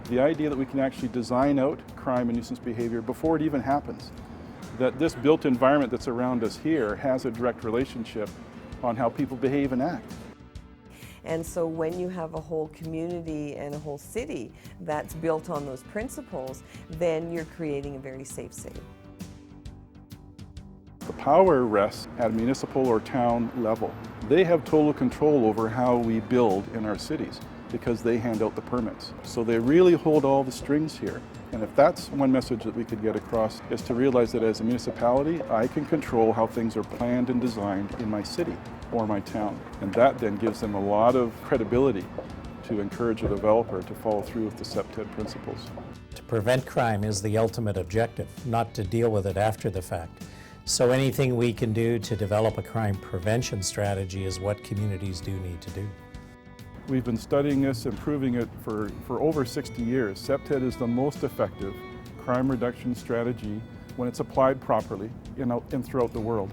The idea that we can actually design out crime and nuisance behavior before it even happens. That this built environment that's around us here has a direct relationship on how people behave and act. And so when you have a whole community and a whole city that's built on those principles, then you're creating a very safe city. The power rests at municipal or town level. They have total control over how we build in our cities because they hand out the permits. So they really hold all the strings here. And if that's one message that we could get across, is to realize that as a municipality, I can control how things are planned and designed in my city or my town. And that then gives them a lot of credibility to encourage a developer to follow through with the CPTED principles. To prevent crime is the ultimate objective, not to deal with it after the fact. So anything we can do to develop a crime prevention strategy is what communities do need to do. We've been studying this and proving it for over 60 years. CPTED is the most effective crime reduction strategy when it's applied properly in throughout the world.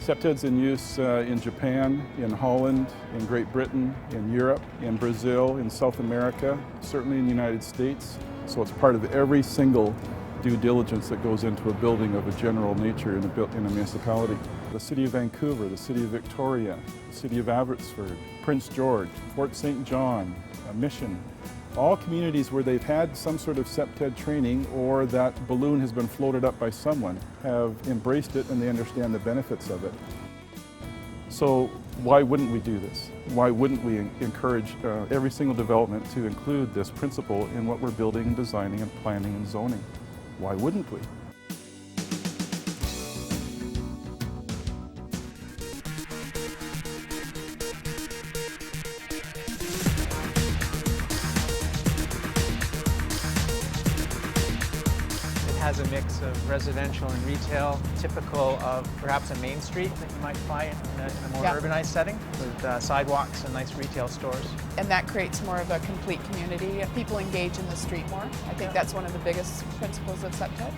CPTED's in use in Japan, in Holland, in Great Britain, in Europe, in Brazil, in South America, certainly in the United States. So it's part of every single due diligence that goes into a building of a general nature in a municipality. The City of Vancouver, the City of Victoria, the City of Abbotsford, Prince George, Fort St. John, Mission, all communities where they've had some sort of CPTED training or that balloon has been floated up by someone have embraced it and they understand the benefits of it. So why wouldn't we do this? Why wouldn't we encourage every single development to include this principle in what we're building and designing and planning and zoning? Why wouldn't we? Has a mix of residential and retail, typical of perhaps a main street that you might find in a more urbanized setting with sidewalks and nice retail stores. And that creates more of a complete community. People engage in the street more. I think that's one of the biggest principles of CPTED.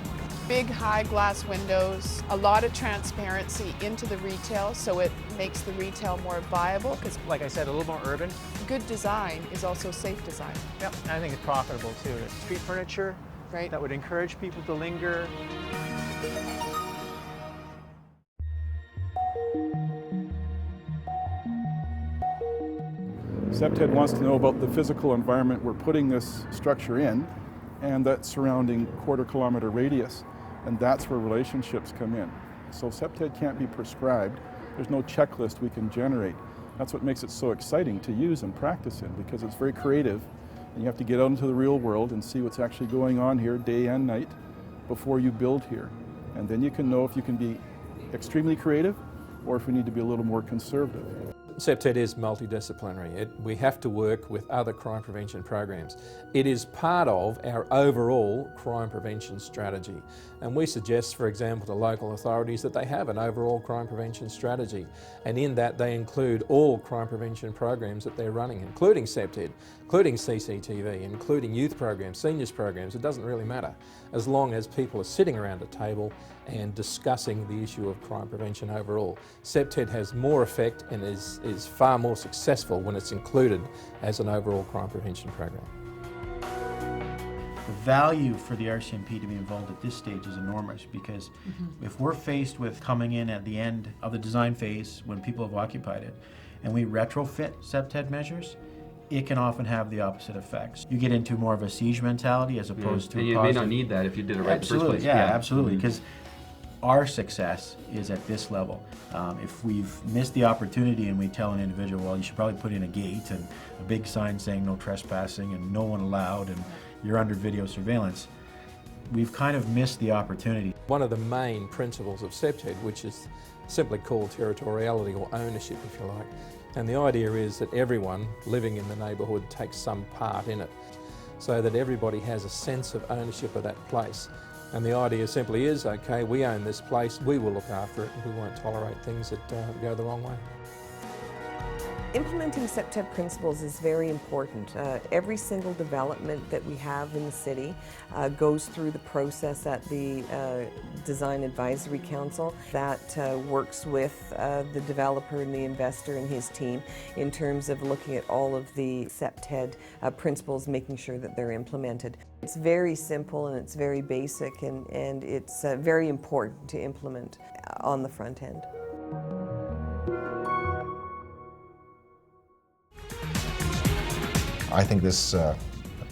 Big high glass windows, a lot of transparency into the retail so it makes the retail more viable. Because, like I said, a little more urban. Good design is also safe design. Yep, and I think it's profitable too. Street furniture, right, that would encourage people to linger. CPTED wants to know about the physical environment we're putting this structure in and that surrounding quarter-kilometer radius, and that's where relationships come in. So CPTED can't be prescribed. There's no checklist we can generate. That's what makes it so exciting to use and practice in, because it's very creative, and you have to get out into the real world and see what's actually going on here day and night before you build here. And then you can know if you can be extremely creative or if we need to be a little more conservative. CPTED is multidisciplinary. We have to work with other crime prevention programs. It is part of our overall crime prevention strategy. And we suggest, for example, to local authorities that they have an overall crime prevention strategy. And in that they include all crime prevention programs that they're running, including CPTED, including CCTV, including youth programs, seniors programs. It doesn't really matter, as long as people are sitting around a table and discussing the issue of crime prevention overall. CPTED has more effect and is far more successful when it's included as an overall crime prevention program. The value for the RCMP to be involved at this stage is enormous, because if we're faced with coming in at the end of the design phase when people have occupied it and we retrofit CPTED measures, it can often have the opposite effects. You get into more of a siege mentality as opposed to and you may not need that if you did it right in the first place. Yeah, absolutely, because our success is at this level. If we've missed the opportunity and we tell an individual, well, you should probably put in a gate and a big sign saying no trespassing and no one allowed and you're under video surveillance, we've kind of missed the opportunity. One of the main principles of CPTED, which is simply called territoriality or ownership, if you like, and the idea is that everyone living in the neighbourhood takes some part in it, so that everybody has a sense of ownership of that place. And the idea simply is, okay, we own this place, we will look after it, and we won't tolerate things that go the wrong way. Implementing CPTED principles is very important. Every single development that we have in the city goes through the process at the Design Advisory Council that works with the developer and the investor and his team in terms of looking at all of the CPTED principles, making sure that they're implemented. It's very simple and it's very basic, and it's very important to implement on the front end. I think this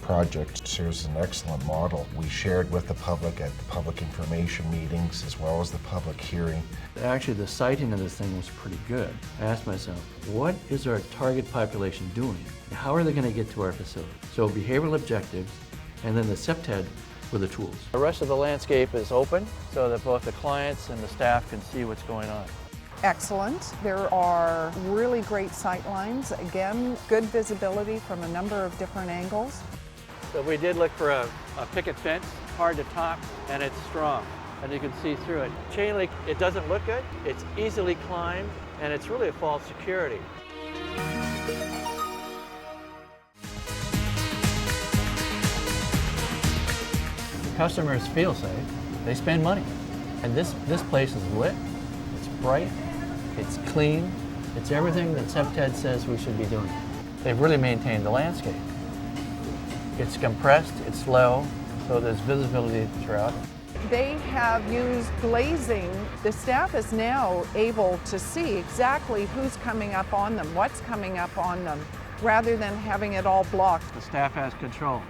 project serves as an excellent model. We shared with the public at the public information meetings as well as the public hearing. Actually, the siting of this thing was pretty good. I asked myself, what is our target population doing? How are they going to get to our facility? So behavioral objectives, and then the CPTED were the tools. The rest of the landscape is open so that both the clients and the staff can see what's going on. Excellent. There are really great sight lines. Again, good visibility from a number of different angles. So we did look for a picket fence, hard to top, and it's strong, and you can see through it. Chain link, it doesn't look good, it's easily climbed, and it's really a false security. Customers feel safe, they spend money, and this place is lit, it's bright, it's clean, it's everything that CPTED says we should be doing. They've really maintained the landscape. It's compressed, it's low, so there's visibility throughout. They have used glazing. The staff is now able to see exactly who's coming up on them, what's coming up on them, rather than having it all blocked. The staff has control.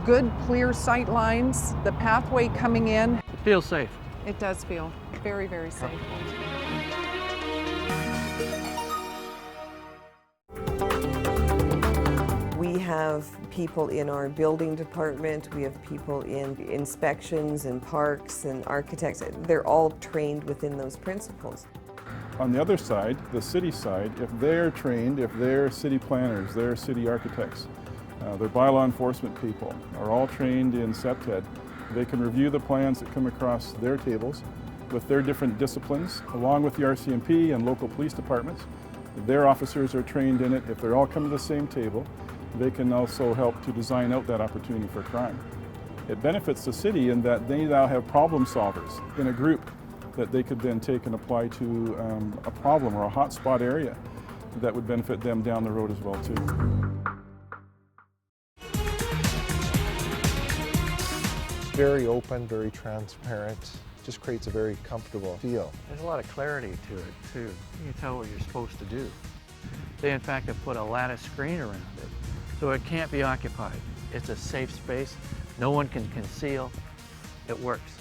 Good, clear sight lines, the pathway coming in. It feels safe. It does feel very, very safe. We have people in our building department, we have people in inspections and parks and architects. They're all trained within those principles. On the other side, the city side, if they're trained, if they're city planners, they're city architects, their bylaw enforcement people are all trained in CPTED. They can review the plans that come across their tables with their different disciplines, along with the RCMP and local police departments. Their officers are trained in it. If they're all coming to the same table, they can also help to design out that opportunity for crime. It benefits the city in that they now have problem solvers in a group that they could then take and apply to a problem or a hotspot area that would benefit them down the road as well too. Very open, very transparent, just creates a very comfortable feel. There's a lot of clarity to it too. You can tell what you're supposed to do. They in fact have put a lattice screen around it, so it can't be occupied. It's a safe space, no one can conceal, it works.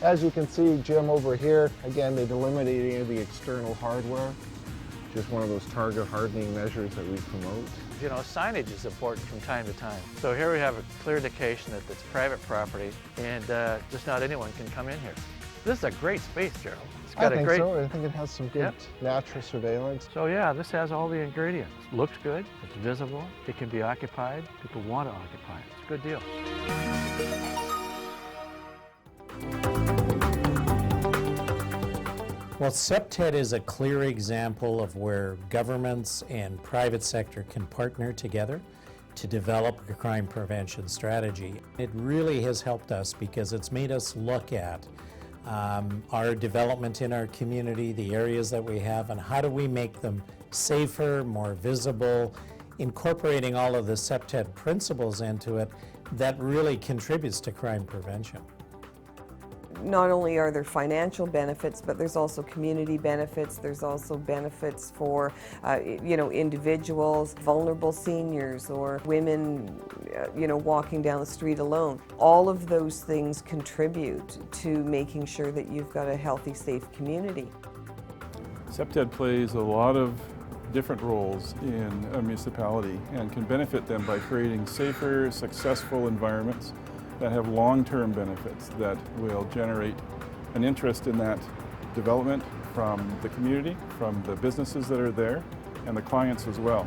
As you can see, Jim, over here, again, they've eliminated the external hardware, just one of those target hardening measures that we promote. You know, signage is important from time to time. So here we have a clear indication that it's private property and just not anyone can come in here. This is a great space, Gerald. It's got I think a great... so. I think it has some good natural surveillance. So yeah, this has all the ingredients. Looks good, it's visible, it can be occupied, people want to occupy it. It's a good deal. Well, CPTED is a clear example of where governments and private sector can partner together to develop a crime prevention strategy. It really has helped us because it's made us look at our development in our community, the areas that we have, and how do we make them safer, more visible, incorporating all of the CPTED principles into it that really contributes to crime prevention. Not only are there financial benefits, but there's also community benefits. There's also benefits for, individuals, vulnerable seniors, or women, walking down the street alone. All of those things contribute to making sure that you've got a healthy, safe community. CPTED plays a lot of different roles in a municipality and can benefit them by creating safer, successful environments that have long-term benefits that will generate an interest in that development from the community, from the businesses that are there, and the clients as well.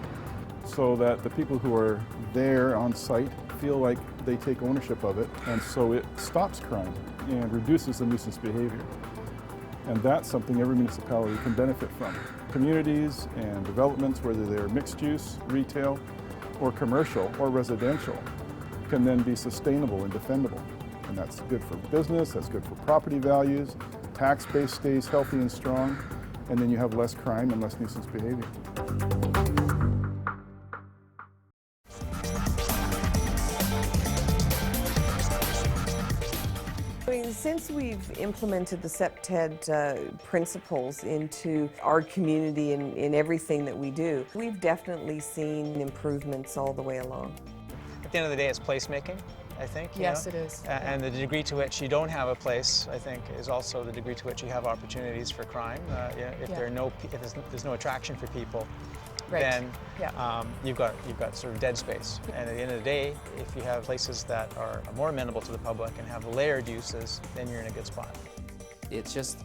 So that the people who are there on site feel like they take ownership of it, and so it stops crime and reduces the nuisance behavior. And that's something every municipality can benefit from. Communities and developments, whether they're mixed use, retail, or commercial, or residential, can then be sustainable and defendable. And that's good for business, that's good for property values, tax base stays healthy and strong, and then you have less crime and less nuisance behavior. Since we've implemented the CEPTED principles into our community and in everything that we do, we've definitely seen improvements all the way along. At the end of the day, it's placemaking, I think. Yes, it is. And the degree to which you don't have a place, I think, is also the degree to which you have opportunities for crime. If there's no attraction for people, Right. then Yeah. you've got sort of dead space. And at the end of the day, if you have places that are more amenable to the public and have layered uses, then you're in a good spot. It's just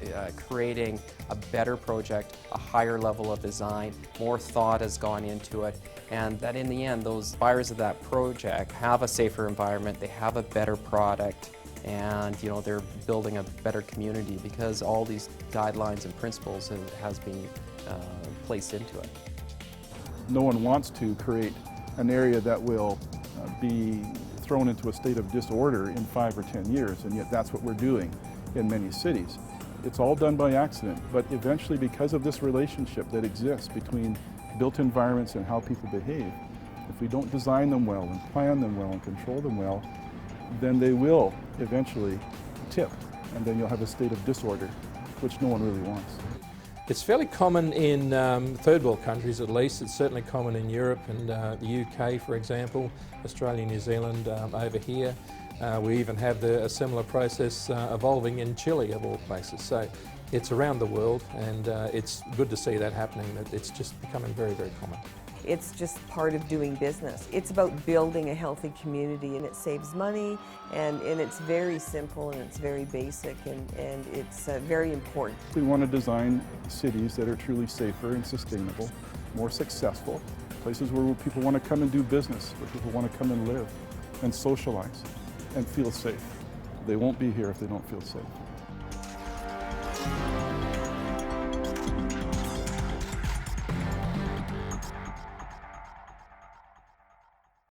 creating a better project, a higher level of design, more thought has gone into it, and that in the end, those buyers of that project have a safer environment, they have a better product, and they're building a better community because all these guidelines and principles has been placed into it. No one wants to create an area that will be thrown into a state of disorder in 5 or 10 years, and yet that's what we're doing in many cities. It's all done by accident, but eventually, because of this relationship that exists between built environments and how people behave, if we don't design them well and plan them well and control them well, then they will eventually tip, and then you'll have a state of disorder, which no one really wants. It's fairly common in third world countries at least. It's certainly common in Europe and the UK, for example, Australia, New Zealand, over here. We even have a similar process evolving in Chile, of all places. So it's around the world, and it's good to see that happening. That it's just becoming very, very common. It's just part of doing business. It's about building a healthy community, and it saves money, and it's very simple, and it's very basic, and it's very important. We want to design cities that are truly safer and sustainable, more successful, places where people want to come and do business, where people want to come and live and socialize and feel safe. They won't be here if they don't feel safe.